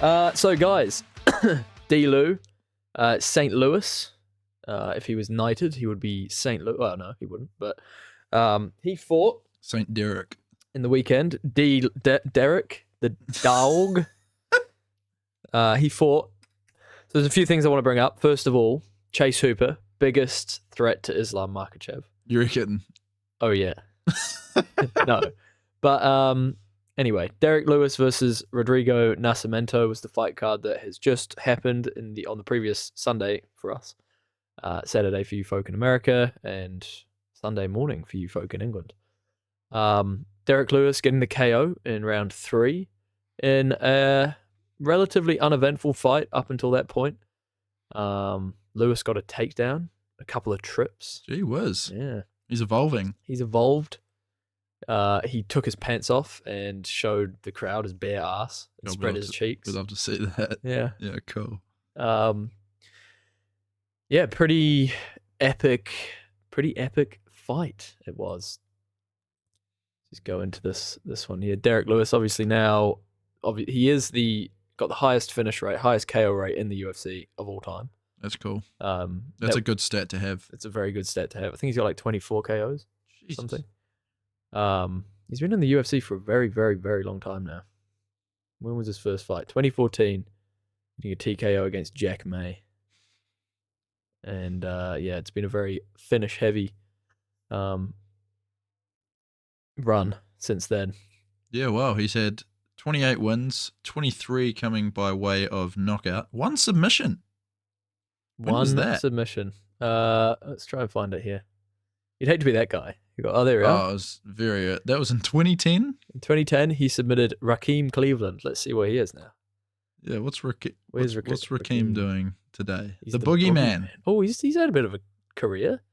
So guys, D-Lou, St. Louis. If he was knighted, he would be St. Louis. Well, no, he wouldn't. But he fought St. Derek in the weekend. Derek, the dog. He fought. So there's a few things I want to bring up. First of all, Chase Hooper, biggest threat to Islam Makhachev. You're kidding. Oh yeah. No, but anyway, Derek Lewis versus Rodrigo Nascimento was the fight card that has just happened on the previous Sunday for us. Saturday for you folk in America, and Sunday morning for you folk in England. Derek Lewis getting the KO in round 3 in a relatively uneventful fight up until that point. Lewis got a takedown, a couple of trips. Gee whiz. Yeah. He's evolving. He's evolved. He took his pants off and showed the crowd his bare ass and spread his cheeks. We'd love to see that. Yeah. Yeah, cool. Yeah, pretty epic fight it was. Let's go into this one here. Derek Lewis, obviously now, he is got the highest finish rate, highest KO rate in the UFC of all time. That's cool. That's a good stat to have. It's a very good stat to have. I think he's got like 24 KOs, Jesus. something. He's been in the UFC for a very, very, very long time now. When was his first fight? 2014. Getting a TKO against Jack May. And yeah, it's been a very finish-heavy run since then. Yeah, wow. He's had 28 wins, 23 coming by way of knockout. One submission. When was that? Submission. Let's try and find it here. You'd hate to be that guy. There we are. Oh, it was that was in 2010? In 2010, he submitted Raheem Cleveland. Let's see where he is now. Yeah, what's Raheem Raheem doing today? He's the boogeyman. Oh, he's had a bit of a career.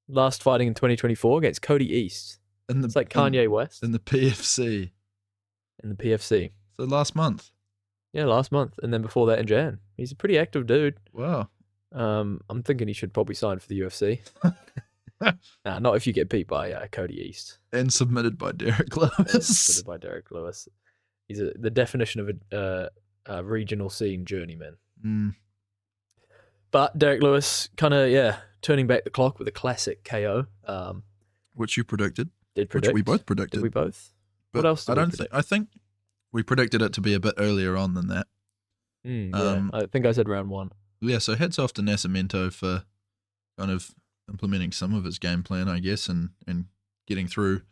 Last fighting in 2024 against Cody East. It's like Kanye West. In the PFC. In the PFC. So last month. Yeah, last month. And then before that in Jan. He's a pretty active dude. Wow. I'm thinking he should probably sign for the UFC. Nah, not if you get beat by Cody East. And submitted by Derek Lewis. He's the definition of a regional scene journeyman. Mm. But Derek Lewis kind of, turning back the clock with a classic KO. Which you predicted. Did predict. Which we both predicted. Did we both? But what else did I think we predicted it to be a bit earlier on than that. Yeah, I think I said round 1. Yeah, so hats off to Nascimento for kind of implementing some of his game plan, I guess, and getting through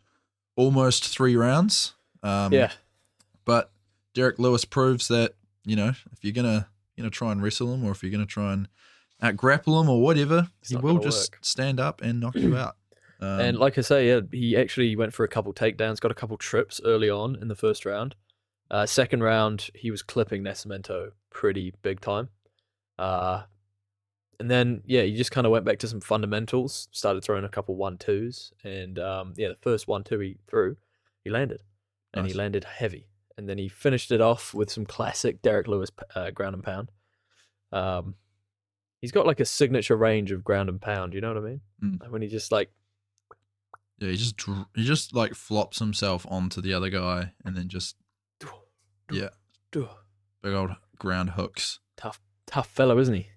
almost 3 rounds. Yeah. But Derek Lewis proves that, if you're gonna try and wrestle him, or if you're gonna try and grapple him or whatever, he will just stand up and knock you out. And like I say, yeah, he actually went for a couple takedowns, got a couple trips early on in the first round. Second round, he was clipping Nascimento pretty big time. And then, he just kind of went back to some fundamentals, started throwing a couple 1-2s, and the first 1-2 he threw, he landed. And Nice. He landed heavy. And then he finished it off with some classic Derek Lewis ground and pound. He's got like a signature range of ground and pound, you know what I mean? Mm. When he just like... Yeah, he just like flops himself onto the other guy and then just... Yeah. Big old ground hooks. Tough fellow, isn't he?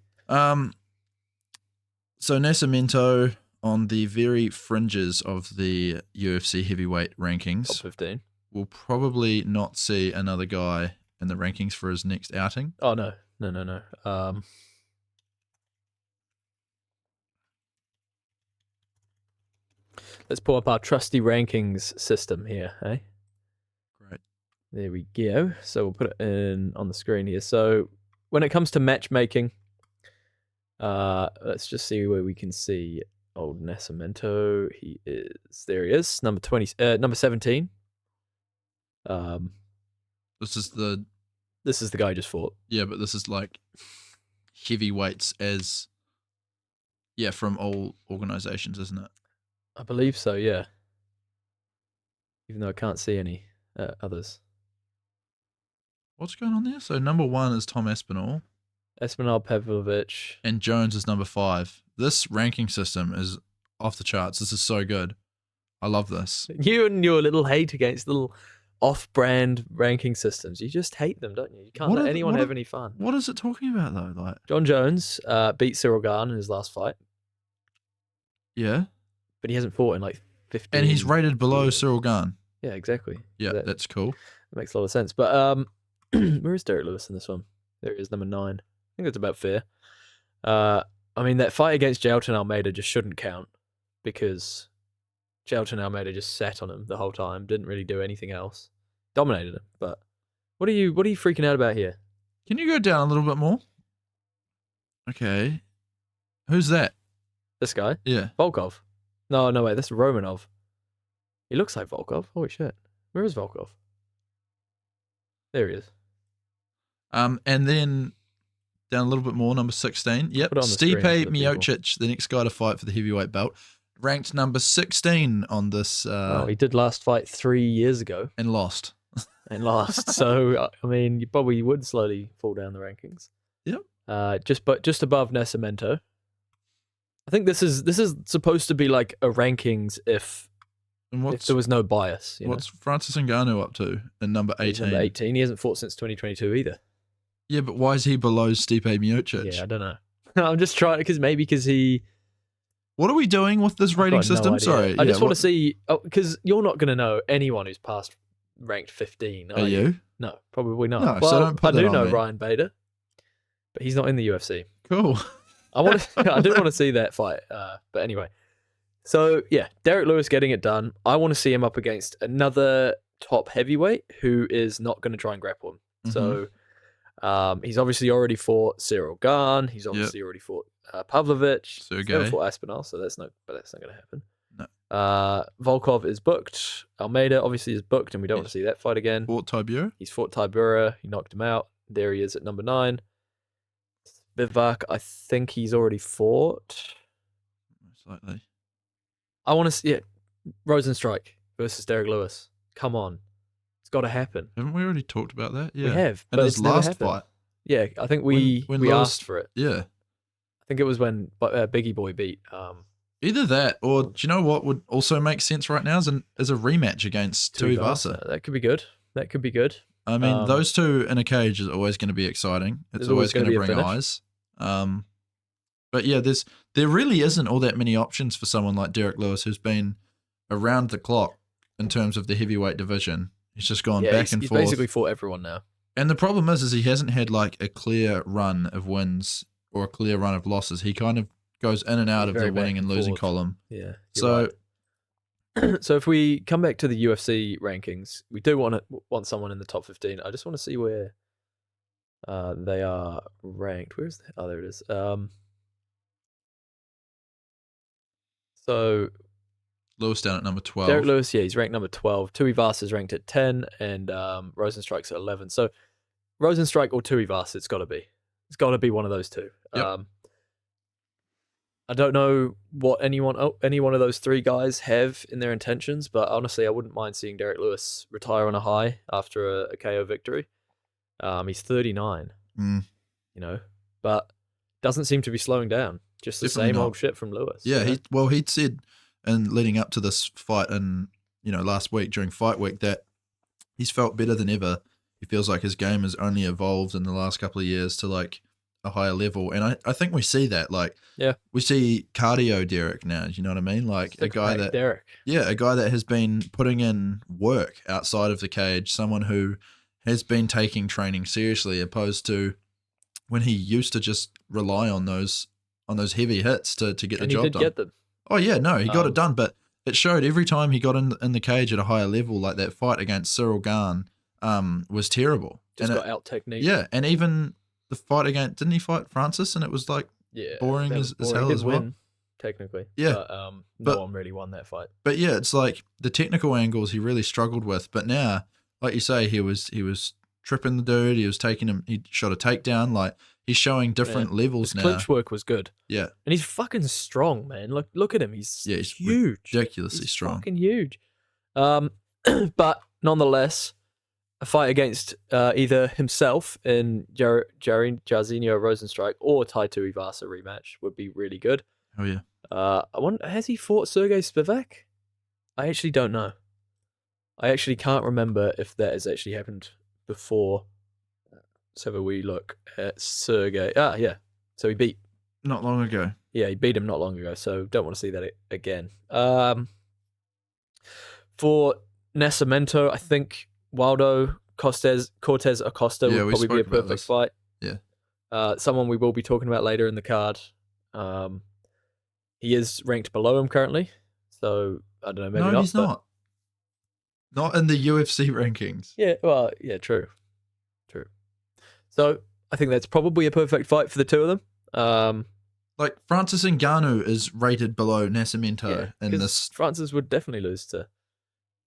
So Nascimento on the very fringes of the UFC heavyweight rankings. Top 15. We'll probably not see another guy in the rankings for his next outing. Oh, no. Let's pull up our trusty rankings system here, eh? Great. There we go. So we'll put it in on the screen here. So when it comes to matchmaking, let's just see where we can see old Nascimento. There he is, number 17. This is the guy who just fought. Yeah, but this is like heavyweights from all organizations, isn't it? I believe so, yeah. Even though I can't see any others. What's going on there? So number 1 is Tom Aspinall. Espinal Pavlovich. And Jones is number 5. This ranking system is off the charts. This is so good. I love this. You and your little hate against little off-brand ranking systems. You just hate them, don't you? You can't let anyone have any fun. What is it talking about though? Like John Jones beat Cyril Gane in his last fight. Yeah. But he hasn't fought in like 15 And he's rated below years. Cyril Gane. Yeah, exactly. Yeah, that's cool. That makes a lot of sense. But where is Derek Lewis in this one? There he is, number 9. I think that's about fair. I mean, that fight against Jailton Almeida just shouldn't count because Jailton Almeida just sat on him the whole time, didn't really do anything else, dominated him. But what are you freaking out about here? Can you go down a little bit more? Okay. Who's that? This guy? Yeah. Volkov. No, wait, that's Romanov. He looks like Volkov. Holy shit. Where is Volkov? There he is. And then down a little bit more, number 16. Yep. Stipe Miocic, the next guy to fight for the heavyweight belt, ranked number 16 on this. He did last fight 3 years ago. And lost. So, I mean, you probably would slowly fall down the rankings. Yep. Just above Nascimento. I think this is supposed to be like a rankings if there was no bias. What's Francis Ngannou up to in number 18? He's number 18. He hasn't fought since 2022 either. Yeah, but why is he below Stipe Miocic? Yeah, I don't know. I'm just trying because he. What are we doing with this rating system? No, sorry, I just want to see because you're not going to know anyone who's past ranked 15. Are you? No, probably not. No, well, so don't put I that do on know me. Ryan Bader, but he's not in the UFC. Cool. I do want to see that fight. But anyway, so yeah, Derek Lewis getting it done. I want to see him up against another top heavyweight who is not going to try and grapple him. Mm-hmm. So he's obviously already fought Cyril Gane. He's obviously already fought Pavlovich. Sergey. He's never fought Aspinall, so that's not going to happen. No. Volkov is booked. Almeida obviously is booked, and we don't want to see that fight again. Fought Tybura. He's fought Tybura. He knocked him out. There he is at number 9. Spivak, I think he's already fought. Most likely. I want to see Rosenstrike versus Derek Lewis. Come on. It's got to happen. Haven't we already talked about that? Yeah. We have. And his last fight. Yeah, I think we Lewis, asked for it. Yeah. I think it was when Biggie Boy beat. Either that, or do you know what would also make sense right now is a rematch against Tuivasa. That could be good. I mean, those two in a cage is always going to be exciting. It's always going to bring eyes. But yeah, there really isn't all that many options for someone like Derek Lewis, who's been around the clock in terms of the heavyweight division. He's just gone back and forth. He's basically fought everyone now. And the problem is he hasn't had like a clear run of wins or a clear run of losses. He kind of goes in and out of the winning and losing column. Yeah. So, right. So if we come back to the UFC rankings, we do want someone in the top 15. I just want to see where they are ranked. Where's that? Oh, there it is. So Lewis down at number 12. Derek Lewis, yeah, he's ranked number 12. Tuivasa is ranked at 10, and Rosenstrike's at 11. So Rosenstrike or Tuivasa, it's got to be. It's got to be one of those two. Yep. I don't know what any one of those three guys have in their intentions, but honestly, I wouldn't mind seeing Derek Lewis retire on a high after a KO victory. He's 39, but doesn't seem to be slowing down. Just the Definitely same not. old shit from Lewis. Yeah, he'd said, and leading up to this fight, and last week during fight week, that he's felt better than ever. He feels like his game has only evolved in the last couple of years to like a higher level, and I think we see that. Like, we see cardio Derek now. Do you know what I mean? Like a guy that has been putting in work outside of the cage. Someone who has been taking training seriously, opposed to when he used to just rely on those heavy hits to get the job done. He did get them. Oh yeah, no, he got it done, but it showed every time he got in the cage at a higher level. Like that fight against Cyril Gane was terrible. Just got out technique. Yeah, and even the fight against, didn't he fight Francis? And it was like boring as hell as well. Technically, yeah, but no one really won that fight. But yeah, it's like the technical angles he really struggled with. But now, like you say, he was tripping the dude. He was taking him. He shot a takedown. Like he's showing different levels now. His clinch work was good. Yeah, and he's fucking strong, man. Look at him. He's huge, ridiculously strong, fucking huge. But nonetheless, a fight against either himself in Jairzinho Rosenstrike or Tai Tuivasa rematch would be really good. Oh yeah. I wonder, has he fought Sergey Spivak? I actually don't know. I actually can't remember if that has actually happened before. Let's have a wee look at Sergey. Yeah. So he beat. Not long ago. Yeah, he beat him not long ago. So don't want to see that again. For Nascimento, I think Waldo Cortez Acosta would probably be a perfect fight. Yeah. Someone we will be talking about later in the card. He is ranked below him currently, so I don't know. Maybe no, he's not. Not in the UFC rankings. Yeah, well, yeah, true. So I think that's probably a perfect fight for the two of them. Like Francis Ngannou is rated below Nascimento in this. Francis would definitely lose to.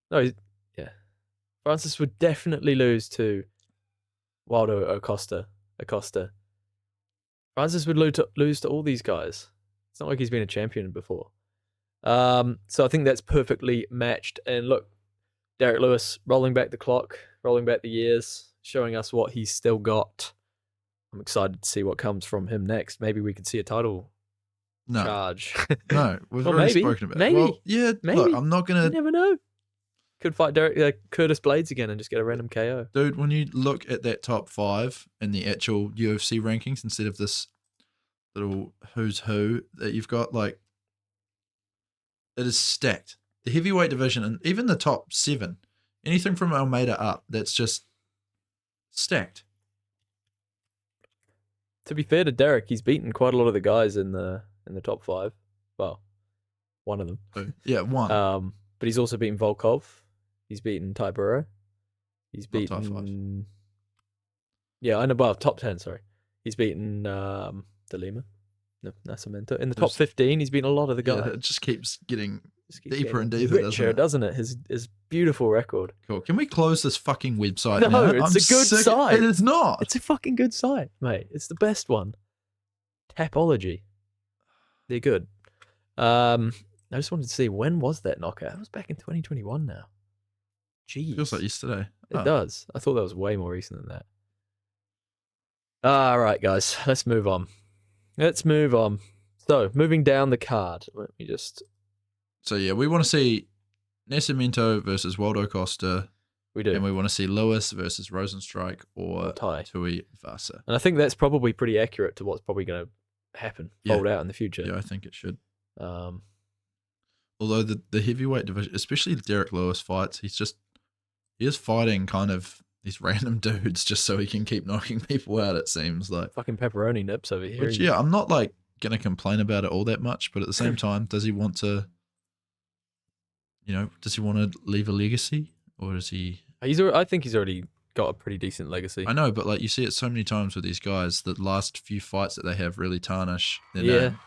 No, Francis would definitely lose to Waldo Acosta. Francis would lose to all these guys. It's not like he's been a champion before. So I think that's perfectly matched. And look, Derek Lewis rolling back the clock, rolling back the years, showing us what he's still got. I'm excited to see what comes from him next. Maybe we could see a title charge. No, we've already spoken about it. Well, yeah, maybe. Look, I'm not going to... You never know. Could fight Curtis Blades again and just get a random KO. Dude, when you look at that top 5 in the actual UFC rankings instead of this little who's who that you've got, like, it is stacked. The heavyweight division and even the top 7, anything from Almeida up, that's just stacked. To be fair to Derek, he's beaten quite a lot of the guys in the top 5. Well, one of them. Yeah, one. But he's also beaten Volkov. He's beaten Ty Burrow. He's beaten. Top 5. Yeah, I know. Well, top 10. Sorry, he's beaten De Lima. No, Nascimento. In the top 15, he's beaten a lot of the guys. Yeah, it just keeps getting deeper and deeper, doesn't it? His beautiful record. Cool. Can we close this fucking website No, now? it's a good site. It is not. It's a fucking good site, mate. It's the best one. Tapology. They're good. I just wanted to see, when was that knockout? It was back in 2021 now. Jeez. Feels like yesterday. It does. I thought that was way more recent than that. All right, guys. Let's move on. So, moving down the card. Let me just... So, yeah, we want to see Nascimento versus Waldo Costa. We do. And we want to see Lewis versus Rosenstrike or Tui Vasa. And I think that's probably pretty accurate to what's probably going to happen, fold out in the future. Yeah, I think it should. Although the heavyweight division, especially Derek Lewis fights, he is fighting kind of these random dudes just so he can keep knocking people out, it seems like. Fucking pepperoni nips over here. Which, yeah, I'm not like going to complain about it all that much, but at the same time, does he want to, leave a legacy? Or is he... I think he's already got a pretty decent legacy. I know, but like you see it so many times with these guys, the last few fights that they have really tarnish their name.